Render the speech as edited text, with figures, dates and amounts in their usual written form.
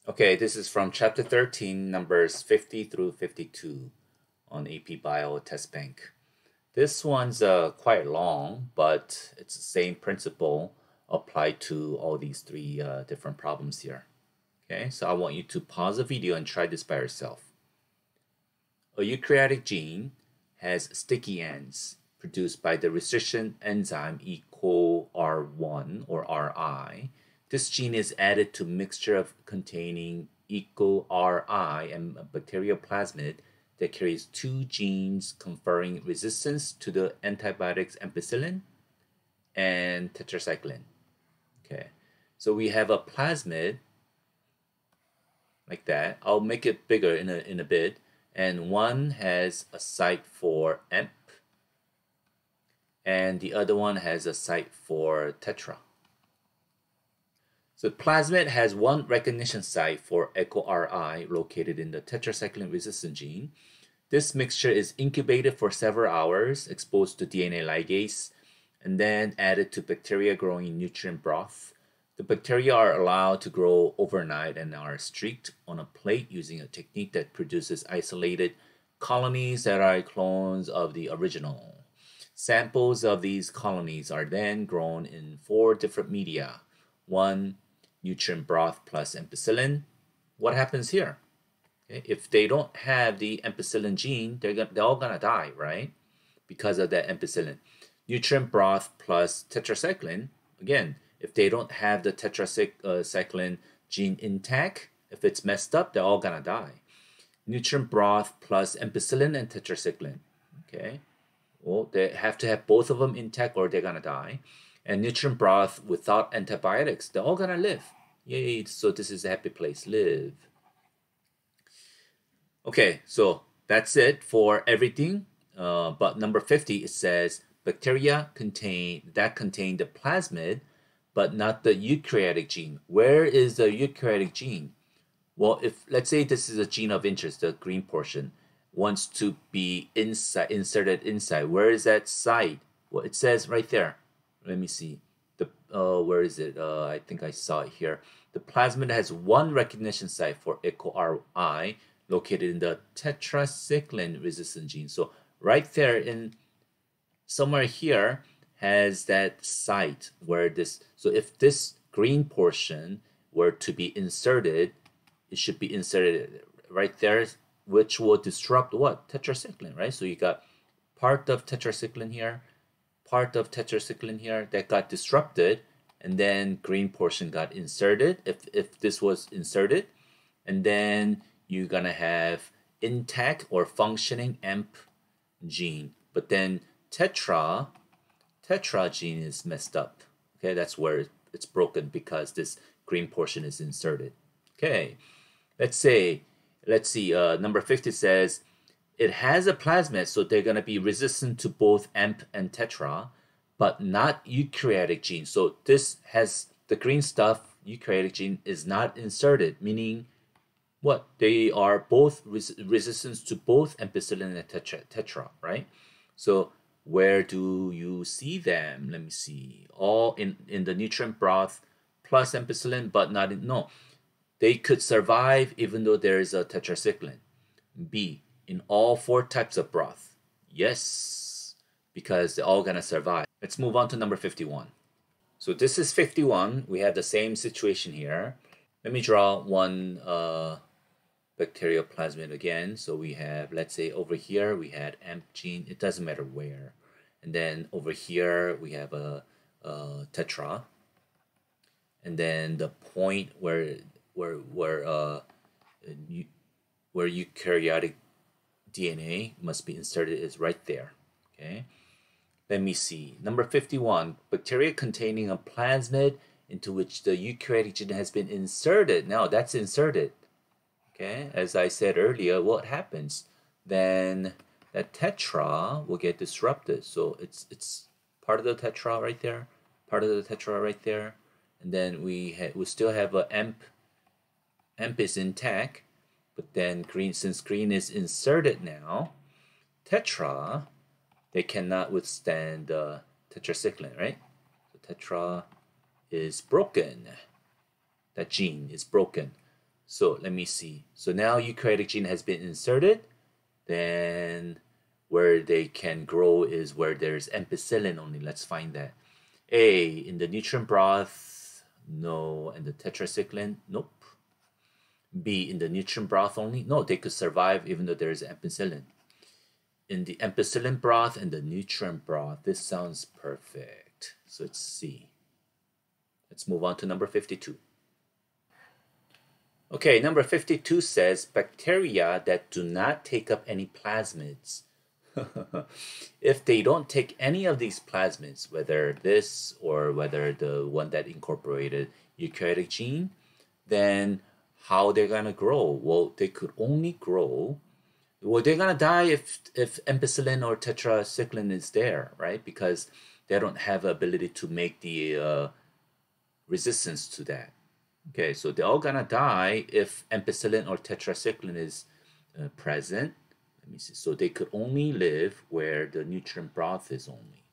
Okay, this is from chapter 13, numbers 50 through 52 on AP Bio Testbank. This one's quite long, but it's the same principle applied to all these three different problems here. Okay, so I want you to pause the video and try this by yourself. A eukaryotic gene has sticky ends produced by the restriction enzyme EcoRI or RI. This gene is added to mixture of containing EcoRI and bacterial plasmid that carries two genes conferring resistance to the antibiotics ampicillin and tetracycline. Okay, so we have a plasmid like that. I'll make it bigger in a bit. And one has a site for amp, and the other one has a site for tetra. So plasmid has one recognition site for EcoRI located in the tetracycline resistant gene. This mixture is incubated for several hours, exposed to DNA ligase, and then added to bacteria growing nutrient broth. The bacteria are allowed to grow overnight and are streaked on a plate using a technique that produces isolated colonies that are clones of the original. Samples of these colonies are then grown in 4 different media. 1, nutrient broth plus ampicillin. What happens here? Okay, if they don't have the ampicillin gene, they're all gonna die, right? Because of that ampicillin. Nutrient broth plus tetracycline, again, if they don't have the tetracycline gene intact, if it's messed up, they're all gonna die. Nutrient broth plus ampicillin and tetracycline. Okay, well, they have to have both of them intact or they're gonna die. And nutrient broth without antibiotics, they're all gonna live. Yay! So this is a happy place. Live. Okay, so that's it for everything. But number 50, it says bacteria contain the plasmid, but not the eukaryotic gene. Where is the eukaryotic gene? Well, if let's say this is a gene of interest, the green portion wants to be inserted inside. Where is that site? Well, it says right there. Let me see. Where is it? I think I saw it here. The plasmid has one recognition site for EcoRI located in the tetracycline resistant gene. So right there in somewhere here has that site where this, so if this green portion were to be inserted, it should be inserted right there, which will disrupt what? Tetracycline, right? So you got part of tetracycline here, part of tetracycline here that got disrupted, and then green portion got inserted if this was inserted, and then you're gonna have intact or functioning amp gene, but then tetra gene is messed up. Okay, that's where it's broken because this green portion is inserted. Okay, let's see. Number 50 says it has a plasmid, so they're gonna be resistant to both amp and tetra, but not eukaryotic gene. So this has the green stuff. Eukaryotic gene is not inserted, meaning what? They are both resistant to both ampicillin and tetra, right? So where do you see them? Let me see. All in the nutrient broth plus ampicillin, but not in, no. They could survive even though there is a tetracycline. B, in all 4 types of broth. Yes, because they're all gonna survive. Let's move on to number 51. So this is 51. We have the same situation here. Let me draw one bacterial plasmid again. So we have, let's say over here we had amp gene. It doesn't matter where. And then over here we have a tetra. And then the point where eukaryotic DNA must be inserted is right there. Okay. Let me see. Number 51. Bacteria containing a plasmid into which the eukaryotic gene has been inserted. Now that's inserted. Okay, as I said earlier, what happens? Then that tetra will get disrupted. So it's part of the tetra right there, part of the tetra right there, and then we still have a amp. Amp is intact, but then since green is inserted now, tetra, they cannot withstand the tetracycline, right? So tetra is broken. That gene is broken. So let me see. So now eukaryotic gene has been inserted. Then where they can grow is where there's ampicillin only. Let's find that. A, in the nutrient broth, no. And the tetracycline, nope. B, in the nutrient broth only, no, they could survive even though there's ampicillin. In the ampicillin broth and the nutrient broth, this sounds perfect. So it's C. Let's move on to number 52. Okay, number 52 says bacteria that do not take up any plasmids. If they don't take any of these plasmids, whether this or whether the one that incorporated eukaryotic gene, then how they're gonna grow? Well, they could only grow. Well, they're gonna die if ampicillin or tetracycline is there, right? Because they don't have the ability to make the resistance to that. Okay, so they're all gonna die if ampicillin or tetracycline is present. Let me see. So they could only live where the nutrient broth is only.